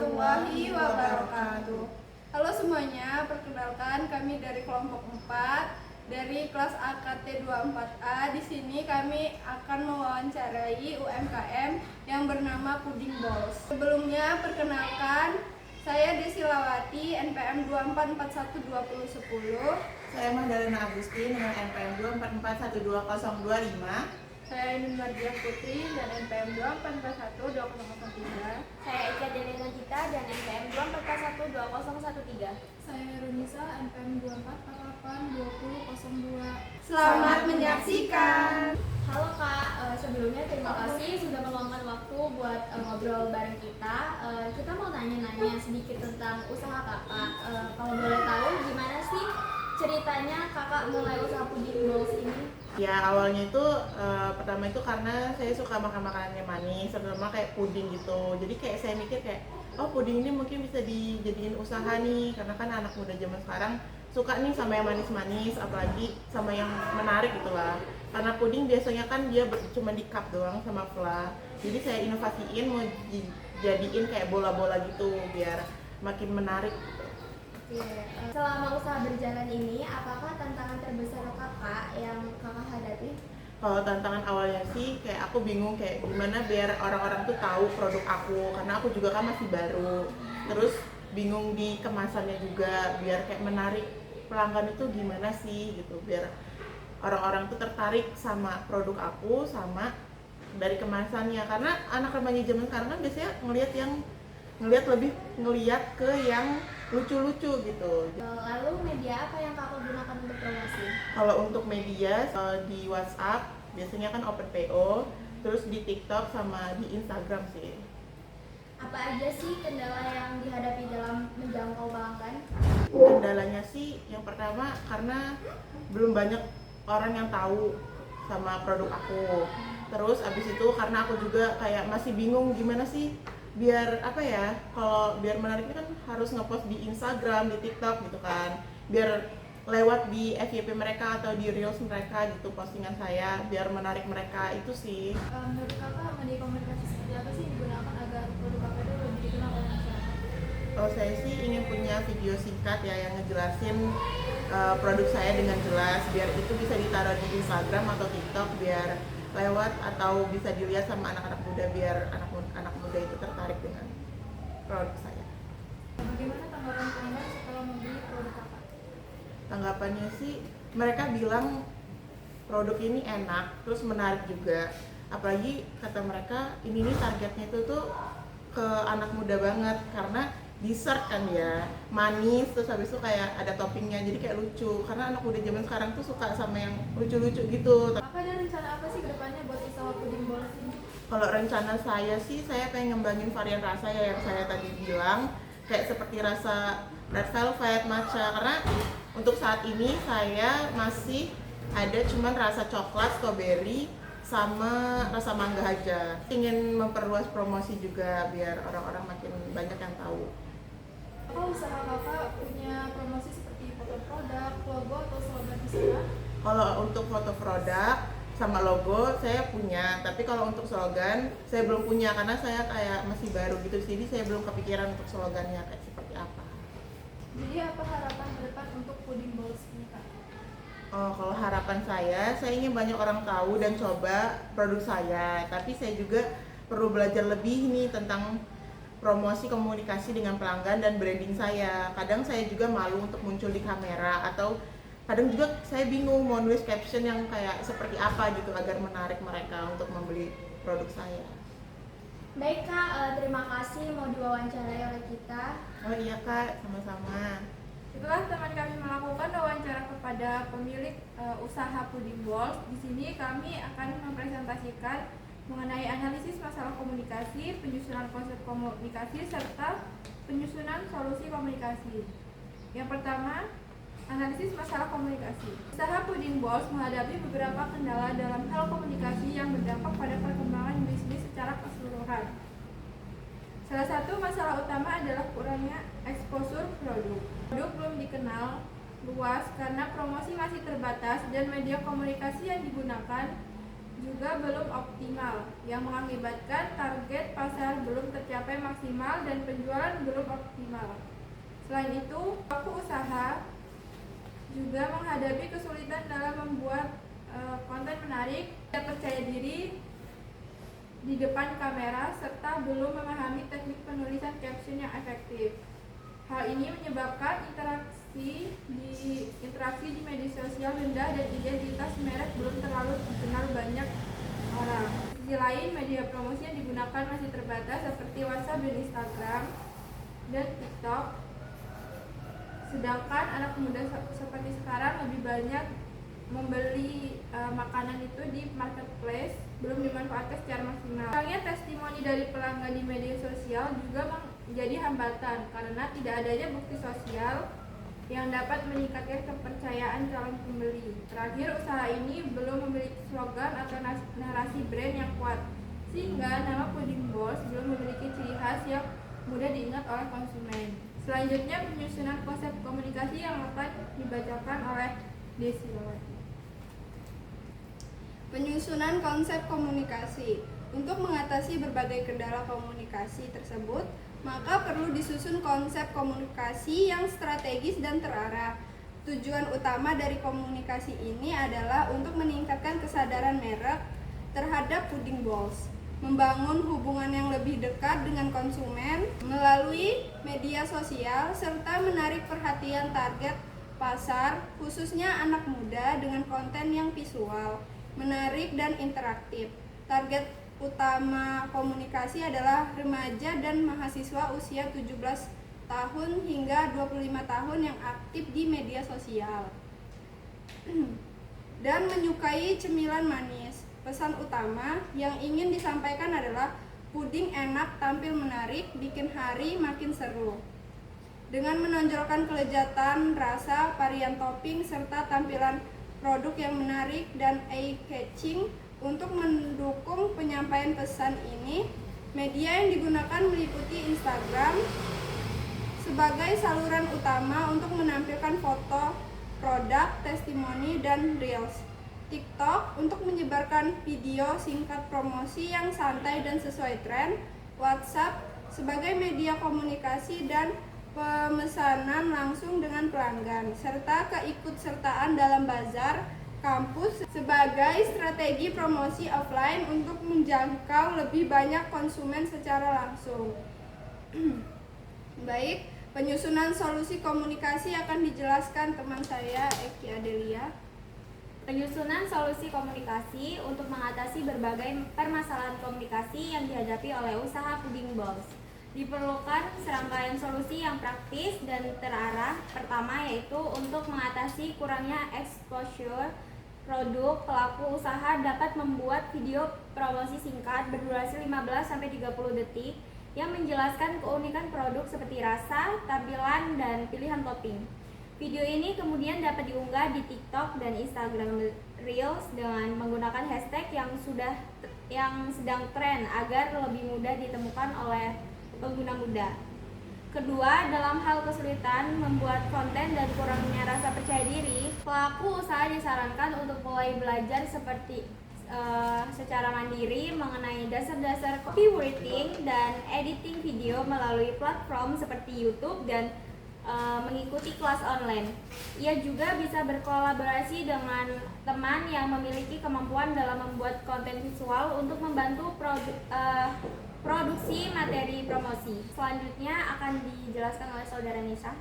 warahmatullahi wabarakatuh. Halo semuanya, perkenalkan kami dari kelompok 4 dari kelas AKT 24A. Di sini kami akan mewawancarai UMKM yang bernama Puding Balls. Sebelumnya perkenalkan, saya Desilawati, NPM 24412010. Saya Magdalena Agustin dengan NPM 24412025. Saya Ainun Mardiah Putri dan NPM 24412003. Saya Ika Delena Gita dan NPM 24412013. Saya Runisa, NPM 24482002. Selamat menyaksikan. Halo Kak, sebelumnya terima kasih sudah meluangkan waktu buat ngobrol bareng kita. Kita mau nanya-nanya sedikit tentang usaha Kakak. Kalau boleh tahu gimana sih ceritanya Kakak mulai usaha Puding Balls ini? Ya awalnya itu pertama itu karena saya suka makan makanan yang manis, terutama kayak puding gitu. Jadi kayak saya mikir kayak, oh puding ini mungkin bisa dijadiin usaha nih, karena kan anak muda zaman sekarang suka nih sama yang manis-manis, apalagi sama yang menarik gitu lah. Karena puding biasanya kan dia cuma di cup doang sama fla. Jadi saya inovasiin mau jadiin kayak bola-bola gitu biar makin menarik gitu. Selama usaha berjalan ini, apakah tantangan terbesar Kakak yang Kakak hadapi? Kalau tantangan awalnya sih kayak aku bingung kayak gimana biar orang-orang tuh tahu produk aku, karena aku juga kan masih baru. Terus bingung di kemasannya juga biar kayak menarik pelanggan itu gimana sih gitu, biar orang-orang tuh tertarik sama produk aku sama dari kemasannya. Karena anak remaja zaman sekarang kan biasanya ngelihat ke yang lucu-lucu gitu. Lalu media apa yang Kakak gunakan untuk promosi? Kalau untuk media di WhatsApp biasanya kan open PO, terus di TikTok sama di Instagram sih. Apa aja sih kendala yang dihadapi dalam menjangkau pelanggan? Kendalanya sih yang pertama karena belum banyak orang yang tahu sama produk aku. Terus abis itu karena aku juga kayak masih bingung gimana sih biar apa ya, kalau biar menariknya kan harus ngepost di Instagram, di TikTok gitu kan, biar lewat di FYP mereka atau di Reels mereka gitu postingan saya, biar menarik mereka itu sih. Menurut Kakak, media komunikasi seperti apa sih yang digunakan agar produk Kakak itu lebih dikenal oleh masyarakat? Kalau saya sih ingin punya video singkat ya yang ngejelasin produk saya dengan jelas, biar itu bisa ditaruh di Instagram atau TikTok, biar lewat atau bisa dilihat sama anak-anak muda, biar anak muda itu tertarik dengan produk saya. Bagaimana tanggapan pelanggan setelah membeli produk Kakak? Tanggapannya sih mereka bilang produk ini enak, terus menarik juga. Apalagi kata mereka ini nih targetnya itu tuh ke anak muda banget, karena dessert kan ya, manis, terus habis itu kayak ada toppingnya, jadi kayak lucu. Karena anak muda zaman sekarang tuh suka sama yang lucu-lucu gitu. Kakak ada rencana apa sih ke depannya buat usaha Puding Balls ini? Kalau rencana saya sih, saya pengen ngembangin varian rasa ya yang saya tadi bilang, kayak seperti rasa red velvet, matcha. Karena untuk saat ini saya masih ada cuman rasa coklat, strawberry, sama rasa mangga aja. Ingin memperluas promosi juga biar orang-orang makin banyak yang tahu. Apa usaha Kakak punya promosi seperti foto produk, logo, atau slogan istilah? Kalau untuk foto produk sama logo saya punya, tapi kalau untuk slogan saya belum punya karena saya kayak masih baru gitu, jadi saya belum kepikiran untuk slogannya kayak seperti apa. Jadi apa harapan ke depan untuk Puding Balls ini, Kak? Kalau harapan saya ingin banyak orang tahu dan coba produk saya, tapi saya juga perlu belajar lebih nih tentang promosi komunikasi dengan pelanggan dan branding saya. Kadang saya juga malu untuk muncul di kamera, atau kadang juga saya bingung mau nulis caption yang kayak seperti apa gitu agar menarik mereka untuk membeli produk saya. Baik Kak, terima kasih mau diwawancarai oleh kita. Oh iya Kak, sama-sama. Setelah teman kami melakukan wawancara kepada pemilik usaha Puding Balls, di sini kami akan mempresentasikan mengenai analisis masalah komunikasi, penyusunan konsep komunikasi, serta penyusunan solusi komunikasi. Yang pertama, analisis masalah komunikasi. Usaha Puding Balls menghadapi beberapa kendala dalam hal komunikasi yang berdampak pada perkembangan bisnis secara keseluruhan. Salah satu masalah utama adalah kurangnya exposure produk. Produk belum dikenal luas karena promosi masih terbatas dan media komunikasi yang digunakan juga belum optimal, yang mengakibatkan target pasar belum belum tercapai maksimal dan penjualan belum optimal. Selain itu, pelaku usaha juga menghadapi kesulitan dalam membuat konten menarik, tidak percaya diri di depan kamera, serta belum memahami teknik penulisan caption yang efektif. Hal ini menyebabkan interaksi di media sosial rendah dan identitas merek belum terlalu dikenal banyak orang. Di sisi lain, media promosi yang digunakan masih terbatas seperti WhatsApp dan Instagram dan TikTok. Sedangkan anak muda seperti sekarang lebih banyak membeli makanan itu di marketplace, belum dimanfaatkan secara maksimal. Kurangnya testimoni dari pelanggan di media sosial juga menjadi hambatan karena tidak adanya bukti sosial yang dapat meningkatkan kepercayaan calon pembeli. Terakhir, usaha ini belum memiliki slogan atau narasi brand yang kuat, sehingga nama Pudding Balls belum memiliki ciri khas yang mudah diingat oleh konsumen. Selanjutnya, penyusunan konsep komunikasi yang akan dibacakan oleh Desi Lawati. Penyusunan konsep komunikasi. Untuk mengatasi berbagai kendala komunikasi tersebut, maka perlu disusun konsep komunikasi yang strategis dan terarah. Tujuan utama dari komunikasi ini adalah untuk meningkatkan kesadaran merek terhadap Pudding Balls, membangun hubungan yang lebih dekat dengan konsumen melalui media sosial, serta menarik perhatian target pasar, khususnya anak muda dengan konten yang visual, menarik dan interaktif. Target utama komunikasi adalah remaja dan mahasiswa usia 17 tahun hingga 25 tahun yang aktif di media sosial dan menyukai cemilan manis. Pesan utama yang ingin disampaikan adalah puding enak, tampil menarik, bikin hari makin seru. Dengan menonjolkan kelezatan, rasa, varian topping, serta tampilan produk yang menarik dan eye-catching. Untuk mendukung penyampaian pesan ini, media yang digunakan meliputi Instagram sebagai saluran utama untuk menampilkan foto, produk, testimoni, dan reels. TikTok untuk menyebarkan video singkat promosi yang santai dan sesuai tren. WhatsApp sebagai media komunikasi dan pemesanan langsung dengan pelanggan, serta keikutsertaan dalam bazar kampus sebagai strategi promosi offline untuk menjangkau lebih banyak konsumen secara langsung. Baik, penyusunan solusi komunikasi akan dijelaskan teman saya, Eki Adelia. Penyusunan solusi komunikasi untuk mengatasi berbagai permasalahan komunikasi yang dihadapi oleh usaha Pudding Balls. Diperlukan serangkaian solusi yang praktis dan terarah. Pertama yaitu untuk mengatasi kurangnya exposure produk, pelaku usaha dapat membuat video promosi singkat berdurasi 15-30 detik yang menjelaskan keunikan produk seperti rasa, tampilan, dan pilihan topping. Video ini kemudian dapat diunggah di TikTok dan Instagram Reels dengan menggunakan hashtag yang sedang tren agar lebih mudah ditemukan oleh pengguna muda. Kedua, dalam hal kesulitan membuat konten dan kurangnya rasa percaya diri, pelaku usaha disarankan untuk mulai belajar secara mandiri mengenai dasar-dasar copywriting dan editing video melalui platform seperti YouTube dan mengikuti kelas online. Ia juga bisa berkolaborasi dengan teman yang memiliki kemampuan dalam membuat konten visual untuk membantu produksi materi promosi. Selanjutnya akan dijelaskan oleh saudara Nisa.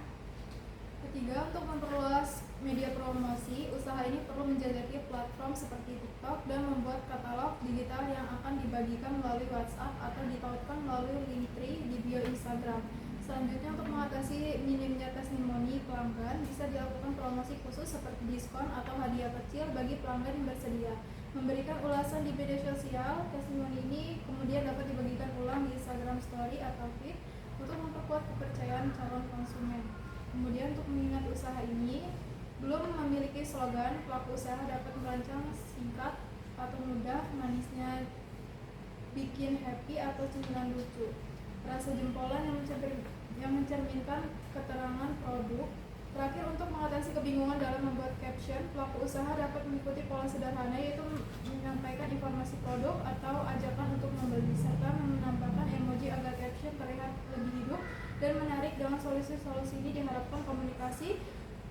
Ketiga, untuk memperluas media promosi, usaha ini perlu menjajaki platform seperti TikTok dan membuat katalog digital yang akan dibagikan melalui WhatsApp atau ditautkan melalui Linktree di bio Instagram. Selanjutnya, untuk mengatasi minimnya testimoni pelanggan, bisa dilakukan promosi khusus seperti diskon atau hadiah kecil bagi pelanggan yang bersedia. Memberikan ulasan di media sosial, testimoni ini kemudian dapat dibagikan ulang di Instagram Story atau feed untuk memperkuat kepercayaan calon konsumen. Kemudian untuk mengingat usaha ini belum memiliki slogan, pelaku usaha dapat merancang singkat atau mudah, manisnya bikin happy atau cemilan lucu, rasa jempolan yang mencerminkan keterangan produk. Terakhir, untuk mengatasi kebingungan dalam membuat caption, pelaku usaha dapat mengikuti pola sederhana, yaitu menyampaikan informasi produk atau ajakan untuk membeli, serta menambahkan emoji agar dan menarik. Dengan solusi-solusi ini diharapkan komunikasi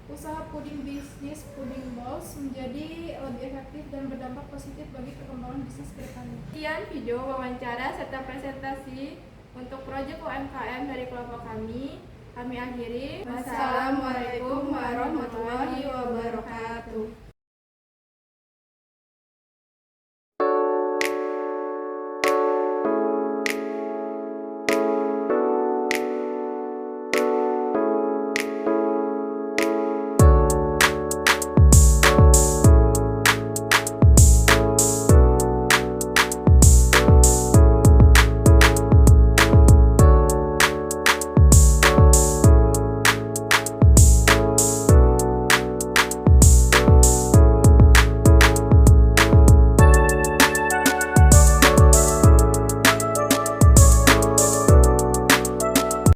usaha puding bisnis Pudding Balls menjadi lebih efektif dan berdampak positif bagi perkembangan bisnis ke depannya. Sekian video wawancara serta presentasi untuk proyek UMKM dari kelompok kami. Kami akhiri. Wassalamualaikum warahmatullahi wabarakatuh.